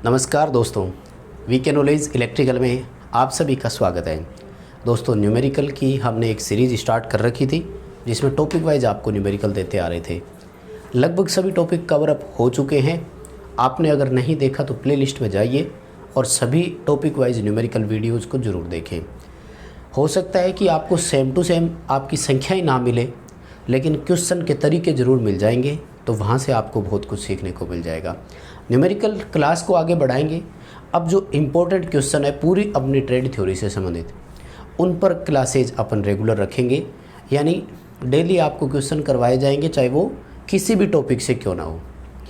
नमस्कार दोस्तों, VK knowledge electrical में आप सभी का स्वागत है। दोस्तों, न्यूमेरिकल की हमने एक सीरीज़ स्टार्ट कर रखी थी जिसमें टॉपिक वाइज आपको न्यूमेरिकल देते आ रहे थे। लगभग सभी टॉपिक कवर अप हो चुके हैं। आपने अगर नहीं देखा तो प्लेलिस्ट में जाइए और सभी टॉपिक वाइज न्यूमेरिकल वीडियोज़ को ज़रूर देखें। हो सकता है कि आपको सेम टू सेम आपकी संख्या ही ना मिले, लेकिन क्वेश्चन के तरीके ज़रूर मिल जाएंगे, तो वहाँ से आपको बहुत कुछ सीखने को मिल जाएगा। न्यूमेरिकल क्लास को आगे बढ़ाएंगे। अब जो इम्पोर्टेंट क्वेश्चन है पूरी अपनी ट्रेड थ्योरी से संबंधित, उन पर क्लासेज अपन रेगुलर रखेंगे, यानी डेली आपको क्वेश्चन करवाए जाएंगे, चाहे वो किसी भी टॉपिक से क्यों ना हो।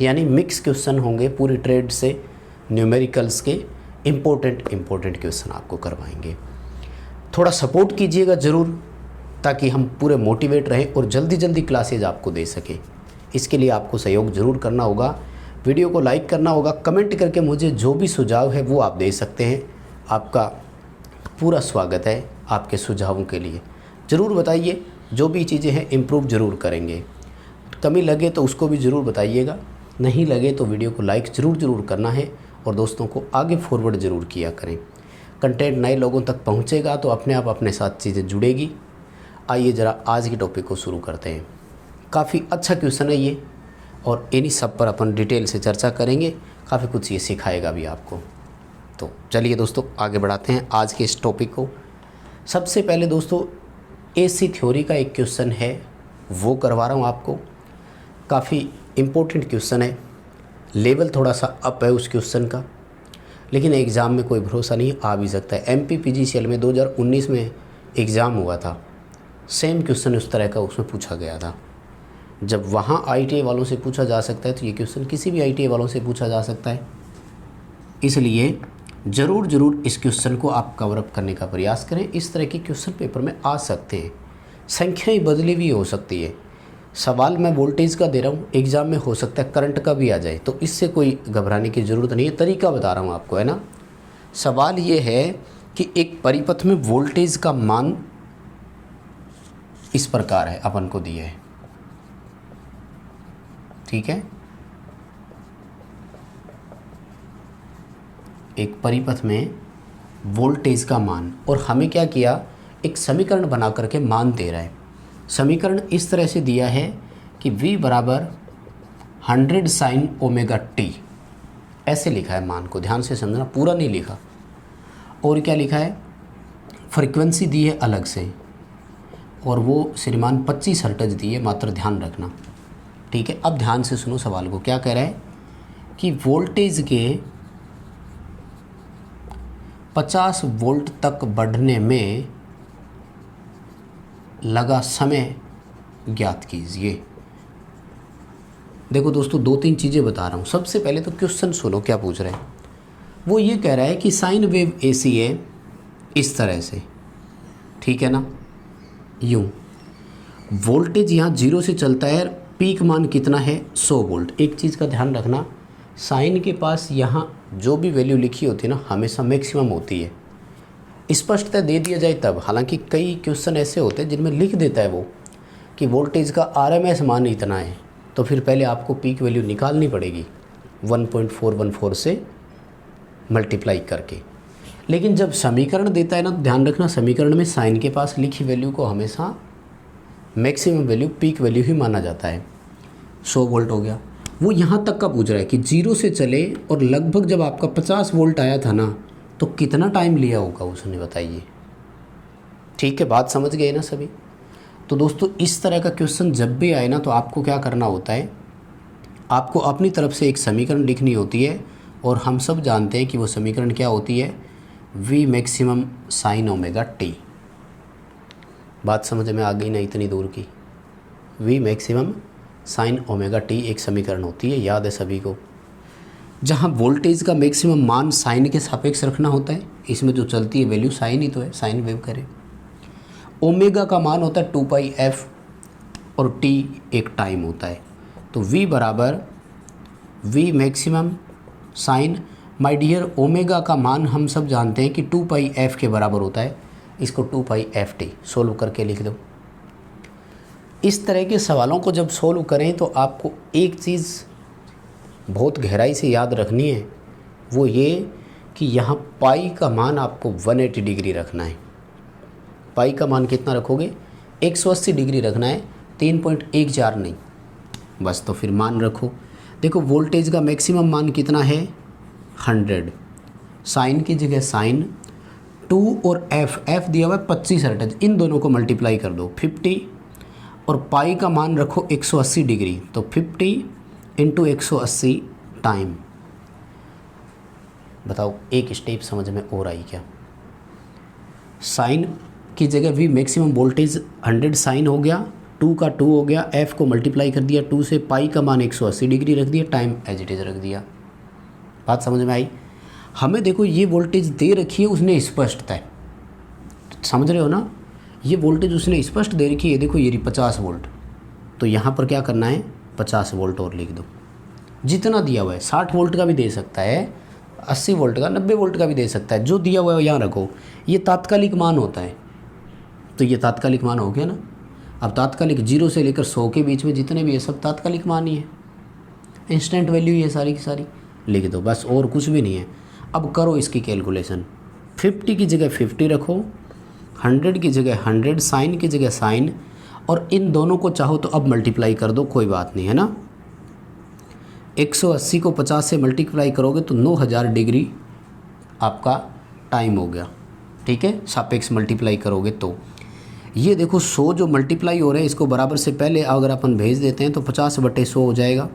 यानी मिक्स क्वेश्चन होंगे पूरी ट्रेड से, न्यूमेरिकल्स के इम्पोर्टेंट क्वेश्चन आपको करवाएंगे। थोड़ा सपोर्ट कीजिएगा ज़रूर, ताकि हम पूरे मोटिवेट रहें और जल्दी क्लासेज आपको दे सकें। इसके लिए आपको सहयोग ज़रूर करना होगा, वीडियो को लाइक करना होगा, कमेंट करके मुझे जो भी सुझाव है वो आप दे सकते हैं। आपका पूरा स्वागत है। आपके सुझावों के लिए ज़रूर बताइए, जो भी चीज़ें हैं इम्प्रूव ज़रूर करेंगे। कमी लगे तो उसको भी ज़रूर बताइएगा, नहीं लगे तो वीडियो को लाइक ज़रूर करना है और दोस्तों को आगे फॉरवर्ड ज़रूर किया करें। कंटेंट नए लोगों तक पहुँचेगा तो अपने आप अपने साथ चीज़ें जुड़ेगी। आइए ज़रा आज की टॉपिक को शुरू करते हैं। काफ़ी अच्छा क्वेश्चन है ये, और इन्हीं सब पर अपन डिटेल से चर्चा करेंगे। काफ़ी कुछ ये सिखाएगा भी आपको। तो चलिए दोस्तों, आगे बढ़ाते हैं आज के इस टॉपिक को। सबसे पहले दोस्तों, एसी थ्योरी का एक क्वेश्चन है, वो करवा रहा हूँ आपको। काफ़ी इम्पोर्टेंट क्वेश्चन है, लेवल थोड़ा सा अप है उस क्वेश्चन का, लेकिन एग्ज़ाम में कोई भरोसा नहीं, आ भी सकता है। एमपी पीजीसीएल में 2019 में एग्ज़ाम हुआ था, सेम क्वेश्चन उस तरह का उसमें पूछा गया था। जब वहाँ आईटीआई वालों से पूछा जा सकता है, तो ये क्वेश्चन किसी भी आईटीआई वालों से पूछा जा सकता है। इसलिए ज़रूर इस क्वेश्चन को आप कवर अप करने का प्रयास करें। इस तरह के क्वेश्चन पेपर में आ सकते हैं, संख्याएं बदली भी हो सकती है। सवाल मैं वोल्टेज का दे रहा हूँ, एग्ज़ाम में हो सकता है करंट का भी आ जाए, तो इससे कोई घबराने की ज़रूरत नहीं है। तरीका बता रहा हूँ आपको, है ना। सवाल ये है कि एक परिपथ में वोल्टेज का मान इस प्रकार है, अपन को दिया है, ठीक है। एक परिपथ में वोल्टेज का मान, और हमें क्या किया, एक समीकरण बना करके मान दे रहा है। समीकरण इस तरह से दिया है कि V बराबर 100 sin ओमेगा t, ऐसे लिखा है मान को, ध्यान से समझना, पूरा नहीं लिखा। और क्या लिखा है, फ्रीक्वेंसी दी है अलग से, और वो श्रीमान 25 हर्ट्ज दी है, मात्र ध्यान रखना, ठीक है। अब ध्यान से सुनो सवाल को। क्या कह रहा है कि वोल्टेज के 50 वोल्ट तक बढ़ने में लगा समय ज्ञात कीजिए। देखो दोस्तों, 2-3 चीज़ें बता रहा हूँ। सबसे पहले तो क्वेश्चन सुनो क्या पूछ रहे हैं। वो ये कह रहा है कि साइन वेव एसी है इस तरह से, ठीक है ना, यूँ। वोल्टेज यहाँ 0 से चलता है, पीक मान कितना है, 100 वोल्ट। एक चीज़ का ध्यान रखना, साइन के पास यहाँ जो भी वैल्यू लिखी होती है ना, हमेशा मैक्सिमम होती है। स्पष्टता दे दिया जाए तब, हालांकि कई क्वेश्चन ऐसे होते हैं जिनमें लिख देता है वो कि वोल्टेज का आरएमएस मान इतना है, तो फिर पहले आपको पीक वैल्यू निकालनी पड़ेगी 1.414 से मल्टीप्लाई करके। लेकिन जब समीकरण देता है ना, तो ध्यान रखना, समीकरण में साइन के पास लिखी वैल्यू को हमेशा मैक्सिमम वैल्यू, पीक वैल्यू ही माना जाता है। 100 वोल्ट हो गया। वो यहाँ तक का पूछ रहा है कि 0 से चले और लगभग जब आपका 50 वोल्ट आया था ना, तो कितना टाइम लिया होगा उसने, बताइए। ठीक है, बात समझ गए ना सभी। तो दोस्तों, इस तरह का क्वेश्चन जब भी आए ना, तो आपको क्या करना होता है, आपको अपनी तरफ से एक समीकरण लिखनी होती है, और हम सब जानते हैं कि वो समीकरण क्या होती है, V maximum sine omega t। बात समझ में आ गई ना इतनी दूर की। V maximum sine omega t एक समीकरण होती है, याद है सभी को, जहाँ वोल्टेज का मैक्सिमम मान साइन के सापेक्ष रखना होता है। इसमें जो चलती है वैल्यू साइन ही तो है, साइन वेव करें। ओमेगा का मान होता है 2πf, और t एक टाइम होता है। तो V बराबर V maximum sine, my dear, omega का मान हम सब जानते हैं कि 2πf के बराबर होता है। इसको 2πft सोल्व करके लिख दो। इस तरह के सवालों को जब सोल्व करें तो आपको एक चीज़ बहुत गहराई से याद रखनी है वो ये कि यहाँ पाई का मान आपको 180 डिग्री रखना है। पाई का मान कितना रखोगे? 180 डिग्री रखना है, 3.14 नहीं। बस तो फिर मान रखो। देखो वोल्टेज का मैक्सिमम मान कितना है? 100। साइन की जगह साइन 2 और एफ दिया हुआ है 25 हर्ट्ज, इन दोनों को मल्टीप्लाई कर दो 50 और पाई का मान रखो 180 डिग्री, तो 50 × 180 टाइम। बताओ एक स्टेप समझ में और आई क्या? साइन की जगह भी मैक्सिमम वोल्टेज 100 साइन हो गया, 2 का 2 हो गया, एफ को मल्टीप्लाई कर दिया 2 से, पाई का मान 180 डिग्री रख दिया, टाइम एज इट इज़ रख दिया। बात समझ में आई? हमें देखो ये वोल्टेज दे रखी है उसने स्पष्टता है, समझ रहे हो ना? ये वोल्टेज उसने स्पष्ट दे रखी है, देखो ये 50 वोल्ट, तो यहाँ पर क्या करना है? 50 वोल्ट और लिख दो। जितना दिया हुआ है 60 वोल्ट का भी दे सकता है, 80 वोल्ट का, 90 वोल्ट का भी दे सकता है, जो दिया हुआ है यहाँ रखो। ये तात्कालिक मान होता है, तो ये तात्कालिक मान हो गया ना। अब तात्कालिक 0 से लेकर 100 के बीच में जितने भी है सब तात्कालिक मान ही है, इंस्टेंट वैल्यू ही है सारी की सारी, लिख दो बस, और कुछ भी नहीं है। अब करो इसकी कैलकुलेशन। 50 की जगह 50 रखो, 100 की जगह 100, साइन की जगह साइन, और इन दोनों को चाहो तो अब मल्टीप्लाई कर दो, कोई बात नहीं है ना। 180 को 50 से मल्टीप्लाई करोगे तो 9000 डिग्री आपका टाइम हो गया, ठीक है। सापेक्ष मल्टीप्लाई करोगे तो ये देखो 100 जो मल्टीप्लाई हो रहे हैं इसको बराबर से पहले अगर अपन भेज देते हैं तो 50/100 हो जाएगा,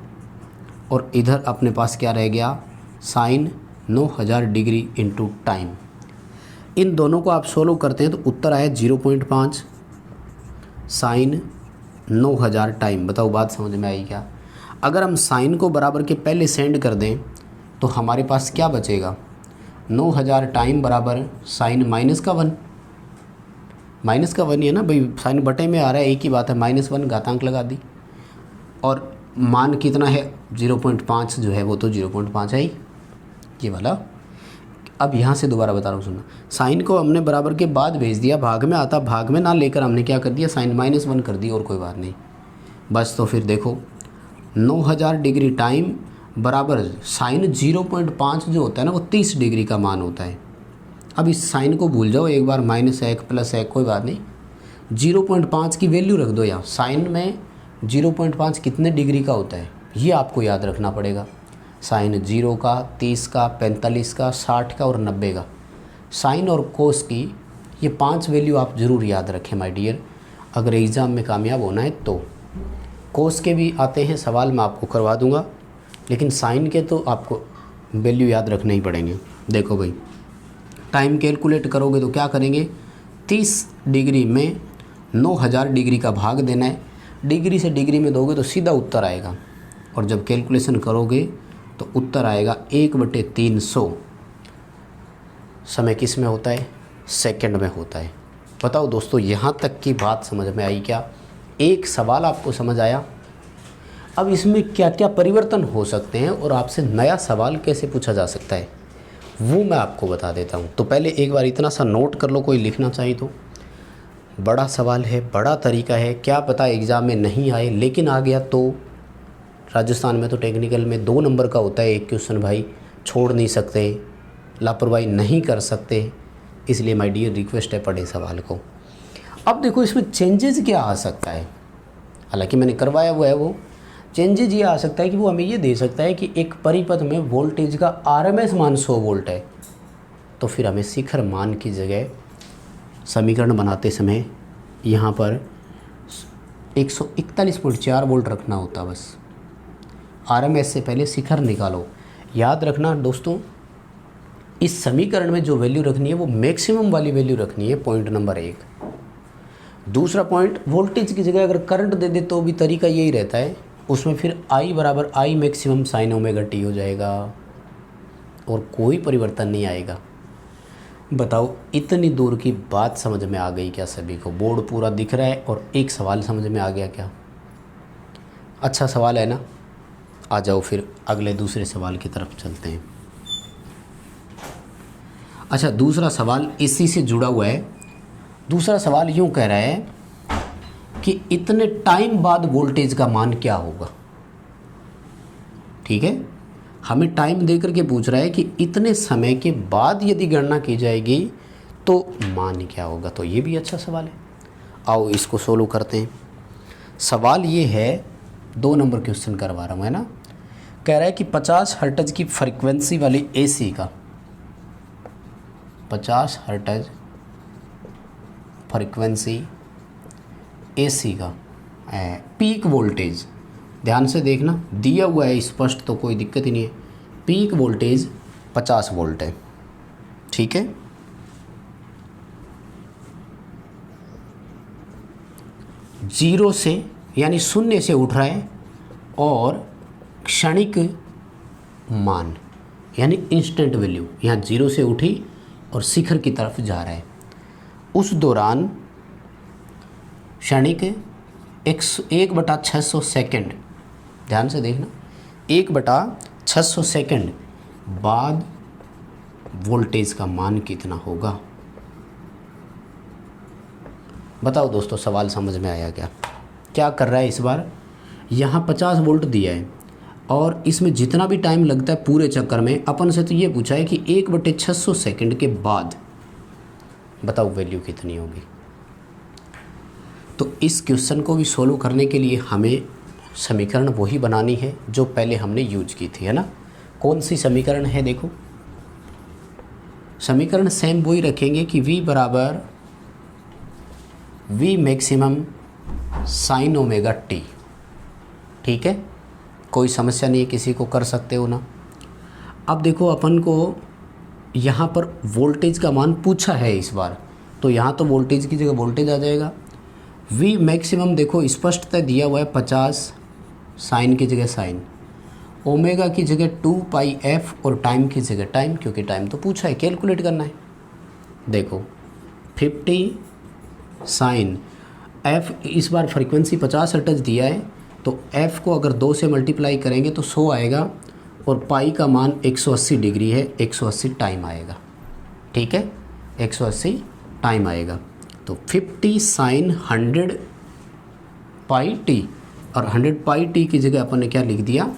और इधर अपने पास क्या रह गया? Sine 9000 degree into time. इन दोनों को आप सोल्व करते हैं तो उत्तर आया 0.5 साइन 9000 टाइम। बताओ बात समझ में आई क्या? अगर हम साइन को बराबर के पहले सेंड कर दें तो हमारे पास क्या बचेगा? 9000 टाइम बराबर साइन -1, माइनस का 1 ही है ना भाई, साइन बटे में आ रहा है, एक ही बात है, -1 घातांक लगा दी, और मान कितना है? 0.5 जो है वो तो 0.5 है ही, ये वाला। अब यहाँ से दोबारा बता रहा हूँ, सुनना। साइन को हमने बराबर के बाद भेज दिया, भाग में आता, भाग में ना लेकर हमने क्या कर दिया? साइन -1 कर दी, और कोई बात नहीं। बस तो फिर देखो 9000 डिग्री टाइम बराबर साइन 0.5 जो होता है ना वो 30 डिग्री का मान होता है। अब इस साइन को भूल जाओ एक बार, -1 +1 कोई बात नहीं, 0.5 की वैल्यू रख दो यहाँ। साइन में 0.5 कितने डिग्री का होता है ये आपको याद रखना पड़ेगा। साइन 0 का, 30 का, 45 का, 60 का और 90 का। साइन और कोस की ये 5 वैल्यू आप ज़रूर याद रखें माय डियर, अगर एग्ज़ाम में कामयाब होना है तो। कोस के भी आते हैं सवाल, मैं आपको करवा दूंगा, लेकिन साइन के तो आपको वैल्यू याद रखने ही पड़ेंगे। देखो भाई, टाइम कैलकुलेट करोगे तो क्या करेंगे? 30 डिग्री में 9000 डिग्री का भाग देना है, डिग्री से डिग्री में दोगे तो सीधा उत्तर आएगा, और जब कैलकुलेशन करोगे तो उत्तर आएगा 1/300। समय किस में होता है? सेकंड में होता है। बताओ दोस्तों, यहाँ तक की बात समझ में आई क्या? एक सवाल आपको समझ आया? अब इसमें क्या क्या परिवर्तन हो सकते हैं और आपसे नया सवाल कैसे पूछा जा सकता है वो मैं आपको बता देता हूँ। तो पहले एक बार इतना सा नोट कर लो, कोई लिखना चाहिए तो। बड़ा सवाल है, बड़ा तरीका है, क्या पता एग्ज़ाम में नहीं आए, लेकिन आ गया तो। राजस्थान में तो टेक्निकल में 2 नंबर का होता है एक क्वेश्चन भाई, छोड़ नहीं सकते, लापरवाही नहीं कर सकते, इसलिए माय डियर रिक्वेस्ट है पढ़े सवाल को। अब देखो इसमें चेंजेस क्या आ सकता है, हालांकि मैंने करवाया हुआ है वो। चेंजेज ये आ सकता है कि वो हमें ये दे सकता है कि एक परिपथ में वोल्टेज का आरएमएस मान 100 वोल्ट है, तो फिर हमें शिखर मान की जगह समीकरण बनाते समय यहाँ पर 141.4 वोल्ट रखना होता। बस आरएमएस से पहले शिखर निकालो। याद रखना दोस्तों, इस समीकरण में जो वैल्यू रखनी है वो मैक्सिमम वाली वैल्यू रखनी है, पॉइंट नंबर 1। दूसरा पॉइंट, वोल्टेज की जगह अगर करंट दे दे तो भी तरीका यही रहता है, उसमें फिर I बराबर I maximum sine omega T हो जाएगा और कोई परिवर्तन नहीं आएगा। बताओ इतनी दूर की बात समझ में आ गई क्या सभी को? बोर्ड पूरा दिख रहा है और एक सवाल समझ में आ गया क्या? अच्छा सवाल है ना? आ जाओ फिर अगले दूसरे सवाल की तरफ चलते हैं। अच्छा, दूसरा सवाल इसी से जुड़ा हुआ है। दूसरा सवाल यूँ कह रहा है कि इतने टाइम बाद वोल्टेज का मान क्या होगा। ठीक है, हमें टाइम दे करके पूछ रहा है कि इतने समय के बाद यदि गणना की जाएगी तो मान क्या होगा। तो ये भी अच्छा सवाल है। आओ इसको सोल्व करते हैं। सवाल ये है, 2 नंबर क्वेश्चन करवा रहा हूँ, है ना। कह रहा है कि 50 हर्ट्ज की फ्रीक्वेंसी वाली एसी का, 50 हर्ट्ज फ्रीक्वेंसी एसी का पीक वोल्टेज, ध्यान से देखना, दिया हुआ है स्पष्ट तो कोई दिक्कत ही नहीं है। पीक वोल्टेज 50 वोल्ट है, ठीक है। जीरो से यानी शून्य से उठ रहा है और क्षणिक मान यानी इंस्टेंट वैल्यू, यहाँ जीरो से उठी और शिखर की तरफ जा रहा है। उस दौरान क्षणिक 1/600 सेकेंड, ध्यान से देखना, 1/600 सेकेंड बाद वोल्टेज का मान कितना होगा। बताओ दोस्तों, सवाल समझ में आया क्या? क्या कर रहा है इस बार, यहाँ 50 वोल्ट दिया है और इसमें जितना भी टाइम लगता है पूरे चक्कर में, अपन से तो ये पूछा है कि 1/600 सेकेंड के बाद बताओ वैल्यू कितनी होगी। तो इस क्वेश्चन को भी सोल्व करने के लिए हमें समीकरण वही बनानी है जो पहले हमने यूज की थी, है ना। कौन सी समीकरण है? देखो, समीकरण सेम वही रखेंगे कि V बराबर V maximum sine omega T, ठीक है। कोई समस्या नहीं है, किसी को कर सकते हो ना। अब देखो, अपन को यहाँ पर वोल्टेज का मान पूछा है इस बार, तो यहाँ तो वोल्टेज की जगह वोल्टेज आ जाएगा। V मैक्सिमम देखो स्पष्टतः दिया हुआ है 50, साइन की जगह साइन, ओमेगा की जगह 2πf और टाइम की जगह टाइम, क्योंकि टाइम तो पूछा है, कैलकुलेट करना है। देखो 50 साइन f, इस बार फ्रीक्वेंसी 50 हर्ट्ज दिया है तो f को अगर 2 से मल्टीप्लाई करेंगे तो 100 आएगा और पाई का मान 180 डिग्री है, 180 टाइम आएगा, ठीक है, 180 टाइम आएगा। तो 50 साइन 100 पाई टी, और 100 पाई टी की जगह अपन ने क्या लिख दिया,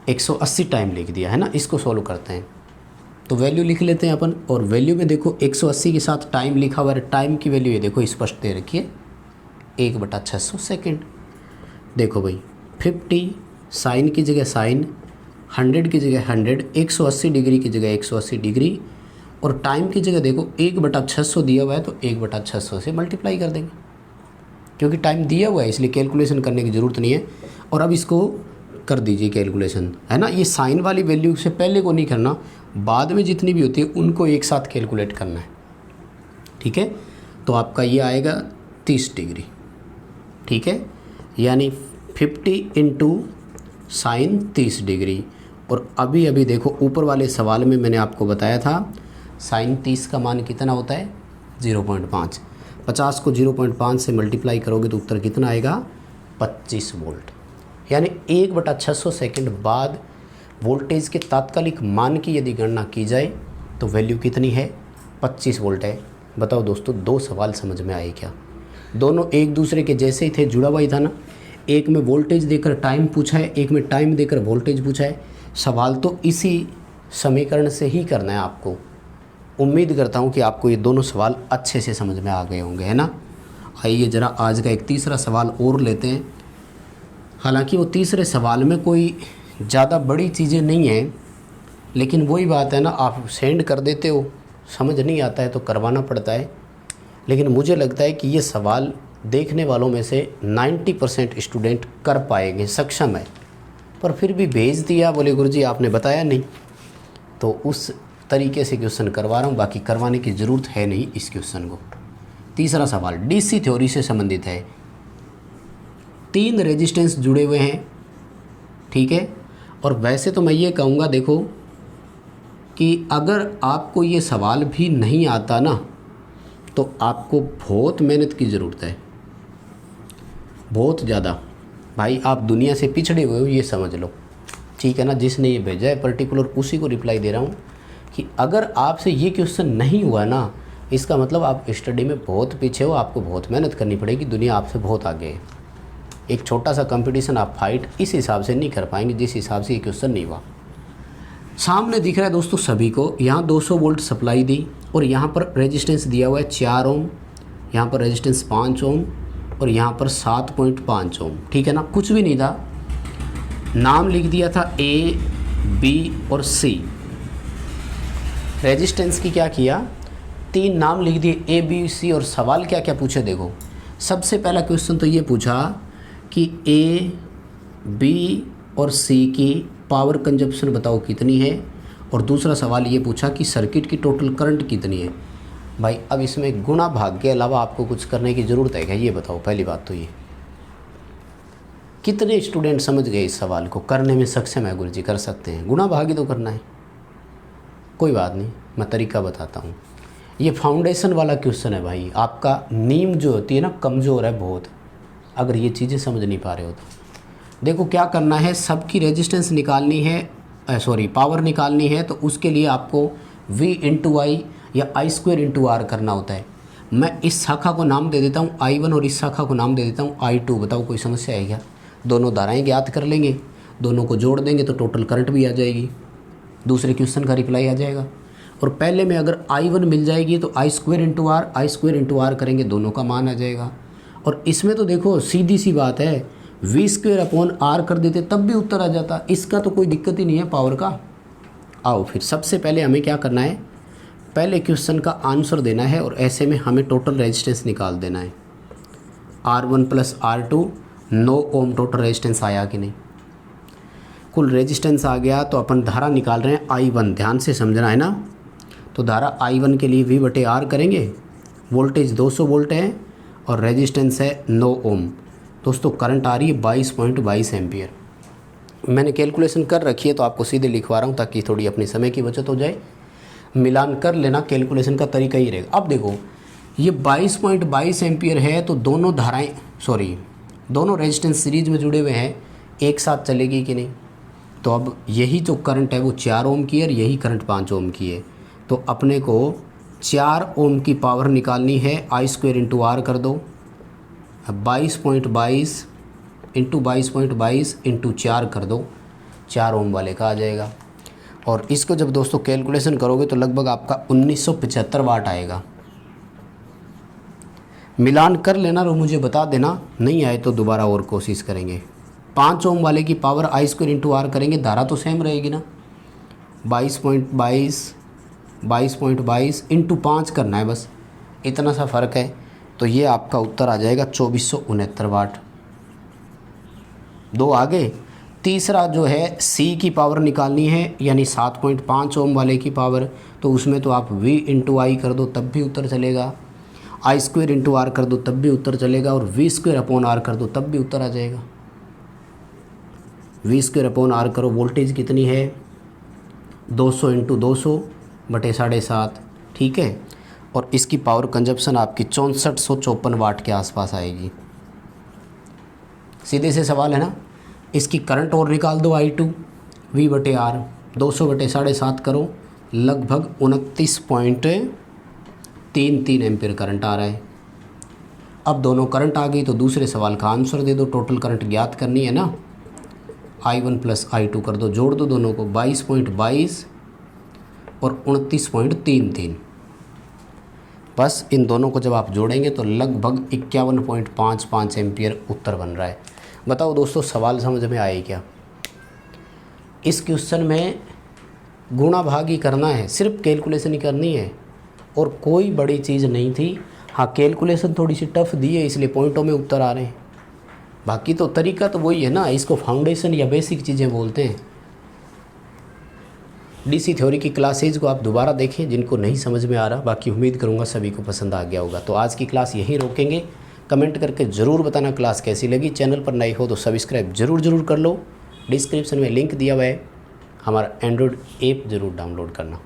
180 टाइम लिख दिया, है ना। इसको सॉल्व करते हैं तो वैल्यू लिख लेते हैं अपन, और वैल्यू में देखो 180 के साथ टाइम लिखा हुआ है, टाइम की वैल्यू ये देखो स्पष्ट दे रखी है 1/600 सेकेंड। देखो भाई 50 साइन की जगह साइन, 100 की जगह 100, 180 डिग्री की जगह 180 डिग्री, और टाइम की जगह देखो 1/600 दिया हुआ है तो 1/600 से मल्टीप्लाई कर देंगे, क्योंकि टाइम दिया हुआ है इसलिए कैलकुलेशन करने की ज़रूरत नहीं है। और अब इसको कर दीजिए कैलकुलेशन, है ना। ये साइन वाली वैल्यू से पहले को नहीं करना, बाद में जितनी भी होती है उनको एक साथ कैलकुलेट करना है, ठीक है। तो आपका ये आएगा 30 डिग्री, ठीक है, यानी 50 इंटू साइन 30 डिग्री। और अभी अभी देखो ऊपर वाले सवाल में मैंने आपको बताया था साइन 30 का मान कितना होता है, 0.5। 50 को 0.5 से मल्टीप्लाई करोगे तो उत्तर कितना आएगा, 25 वोल्ट। यानी 1/600 सेकेंड बाद वोल्टेज के तात्कालिक मान की यदि गणना की जाए तो वैल्यू कितनी है, 25 वोल्ट है। बताओ दोस्तों, 2 सवाल समझ में आए क्या? दोनों एक दूसरे के जैसे ही थे, जुड़ा हुआ ही था ना। एक में वोल्टेज देकर टाइम पूछा है, एक में टाइम देकर वोल्टेज पूछा है। सवाल तो इसी समीकरण से ही करना है आपको। उम्मीद करता हूँ कि आपको ये दोनों सवाल अच्छे से समझ में आ गए होंगे, है ना। आइए ज़रा आज का एक तीसरा सवाल और लेते हैं। हालांकि वो तीसरे सवाल में कोई ज़्यादा बड़ी चीज़ें नहीं हैं, लेकिन वही बात है ना, आप सेंड कर देते हो, समझ नहीं आता है तो करवाना पड़ता है। लेकिन मुझे लगता है कि ये सवाल देखने वालों में से 90% स्टूडेंट कर पाएंगे, सक्षम है। पर फिर भी भेज दिया, बोले गुरुजी आपने बताया नहीं, तो उस तरीके से क्वेश्चन करवा रहा हूँ, बाकी करवाने की ज़रूरत है नहीं इस क्वेश्चन को। तीसरा सवाल डीसी थ्योरी से संबंधित है। 3 रेजिस्टेंस जुड़े हुए हैं, ठीक है। और वैसे तो मैं ये कहूँगा देखो कि अगर आपको ये सवाल भी नहीं आता ना तो आपको बहुत मेहनत की ज़रूरत है, बहुत ज़्यादा। भाई आप दुनिया से पिछड़े हुए हो ये समझ लो, ठीक है ना। जिसने ये भेजा है पर्टिकुलर उसी को रिप्लाई दे रहा हूँ कि अगर आपसे ये क्वेश्चन नहीं हुआ ना, इसका मतलब आप स्टडी में बहुत पीछे हो, आपको बहुत मेहनत करनी पड़ेगी, दुनिया आपसे बहुत आगे है। एक छोटा सा कंपटीशन आप फाइट इस हिसाब से नहीं कर पाएंगे जिस हिसाब से ये क्वेश्चन नहीं हुआ। सामने दिख रहा है दोस्तों सभी को, यहाँ 200 वोल्ट सप्लाई दी और यहाँ पर रेजिस्टेंस दिया हुआ है 4 ओम, यहाँ पर रेजिस्टेंस 5 ओम और यहाँ पर 7.5 ओम। ठीक है ना, कुछ भी नहीं था, नाम लिख दिया था ए, बी और सी। रेजिस्टेंस की क्या किया, 3 नाम लिख दिए ए, बी, सी। और सवाल क्या क्या पूछे देखो। सबसे पहला क्वेश्चन तो ये पूछा कि ए, बी और सी की पावर कंजप्शन बताओ कितनी है, और दूसरा सवाल ये पूछा कि सर्किट की टोटल करंट कितनी है। भाई अब इसमें गुणा भाग के अलावा आपको कुछ करने की ज़रूरत है क्या, ये बताओ। पहली बात तो ये, कितने स्टूडेंट समझ गए इस सवाल को, करने में सक्षम है गुरुजी, कर सकते हैं, गुणा भाग ही तो करना है। कोई बात नहीं, मैं तरीका बताता हूँ। ये फाउंडेशन वाला क्वेश्चन है भाई, आपका नींव जो होती है ना कमज़ोर है बहुत, अगर ये चीज़ें समझ नहीं पा रहे हो तो। देखो क्या करना है, सबकी रेजिस्टेंस निकालनी है, पावर निकालनी है, तो उसके लिए आपको V इंटू आई या आई स्क्वायर इंटू आर करना होता है। मैं इस शाखा को नाम दे देता हूँ I1 और इस शाखा को नाम दे देता हूँ I2। बताओ कोई समस्या है क्या? दोनों धाराएं ज्ञात कर लेंगे, दोनों को जोड़ देंगे तो टोटल करंट भी आ जाएगी, दूसरे क्वेश्चन का रिप्लाई आ जाएगा। और पहले में अगर I1 मिल जाएगी तो आई स्क्वायर इंटू आर करेंगे, दोनों का मान आ जाएगा। और इसमें तो देखो सीधी सी बात है, V स्क्वायर अपॉन आर कर देते तब भी उत्तर आ जाता, इसका तो कोई दिक्कत ही नहीं है पावर का। आओ फिर सबसे पहले हमें क्या करना है, पहले क्वेश्चन का आंसर देना है और ऐसे में हमें टोटल रेजिस्टेंस निकाल देना है। R1 प्लस R2 9 ओम टोटल रेजिस्टेंस आया कि नहीं, कुल रेजिस्टेंस आ गया। तो अपन धारा निकाल रहे हैं I1, ध्यान से समझना है ना। तो धारा I1 के लिए V/R करेंगे, वोल्टेज 200 वोल्ट है और रेजिस्टेंस है 9 ओम। दोस्तों करंट आ रही है 22.22 एम्पियर। मैंने कैलकुलेशन कर रखी है तो आपको सीधे लिखवा रहा हूँ ताकि थोड़ी अपने समय की बचत हो जाए। मिलान कर लेना, कैलकुलेशन का तरीका ही रहेगा। अब देखो ये 22.22 एम्पियर है, तो दोनों धाराएं दोनों रेजिस्टेंस सीरीज में जुड़े हुए हैं, एक साथ चलेगी कि नहीं। तो अब यही जो करंट है वो 4 ओम की है और यही करंट 5 ओम की है। तो अपने को 4 ओम की पावर निकालनी है, आई स्क्वायर इंटू आर कर दो, 22.22 इंटू 22.22 इंटू 4 कर दो, 4 ओम वाले का आ जाएगा। और इसको जब दोस्तों कैलकुलेशन करोगे तो लगभग आपका 1975 वाट आएगा। मिलान कर लेना और मुझे बता देना, नहीं आए तो दोबारा और कोशिश करेंगे। 5 ओम वाले की power I square into R करेंगे, धारा तो सेम रहेगी ना, 22.22 इंटू 5 करना है, बस इतना सा फ़र्क है। तो ये आपका उत्तर आ जाएगा 2469 वाट। 2 आगे। तीसरा जो है सी की पावर निकालनी है, यानी 7.5 ओम वाले की पावर, तो उसमें तो आप V इंटू आई कर दो तब भी उत्तर चलेगा, आई स्क्वायर इंटू आर कर दो तब भी उत्तर चलेगा, और V स्क्वायर अपॉन आर कर दो तब भी उत्तर आ जाएगा। V स्क्वायर अपॉन आर करो, वोल्टेज कितनी है 200 इंटू 200 बटे 7.5, ठीक है। और इसकी पावर कंजप्शन आपकी 6454 वाट के आसपास आएगी। सीधे से सवाल है ना। इसकी करंट और निकाल दो I2 V/R, 200 बटे 7.5 करो, लगभग 29.33 एम्पीयर करंट आ रहा है। अब दोनों करंट आ गई तो दूसरे सवाल का आंसर दे दो, टोटल करंट ज्ञात करनी है ना, I1 प्लस I2 कर दो, जोड़ दो दोनों को, 22.22 और 29.33। बस इन दोनों को जब आप जोड़ेंगे तो लगभग 51.55 एम्पीयर उत्तर बन रहा है। बताओ दोस्तों सवाल समझ में आए क्या? इस क्वेश्चन में गुणा भाग ही करना है, सिर्फ कैलकुलेशन ही करनी है और कोई बड़ी चीज़ नहीं थी। हाँ कैलकुलेशन थोड़ी सी टफ दी है इसलिए पॉइंटों में उत्तर आ रहे हैं, बाकी तो तरीका तो वही है ना। इसको फाउंडेशन या बेसिक चीज़ें बोलते हैं। DC थ्योरी की क्लासेज को आप दोबारा देखें जिनको नहीं समझ में आ रहा। बाकी उम्मीद करूँगा सभी को पसंद आ गया होगा। तो आज की क्लास यहीं रोकेंगे। कमेंट करके ज़रूर बताना क्लास कैसी लगी। चैनल पर नए हो तो सब्सक्राइब ज़रूर कर लो। डिस्क्रिप्शन में लिंक दिया हुआ है, हमारा एंड्रॉयड ऐप ज़रूर डाउनलोड करना।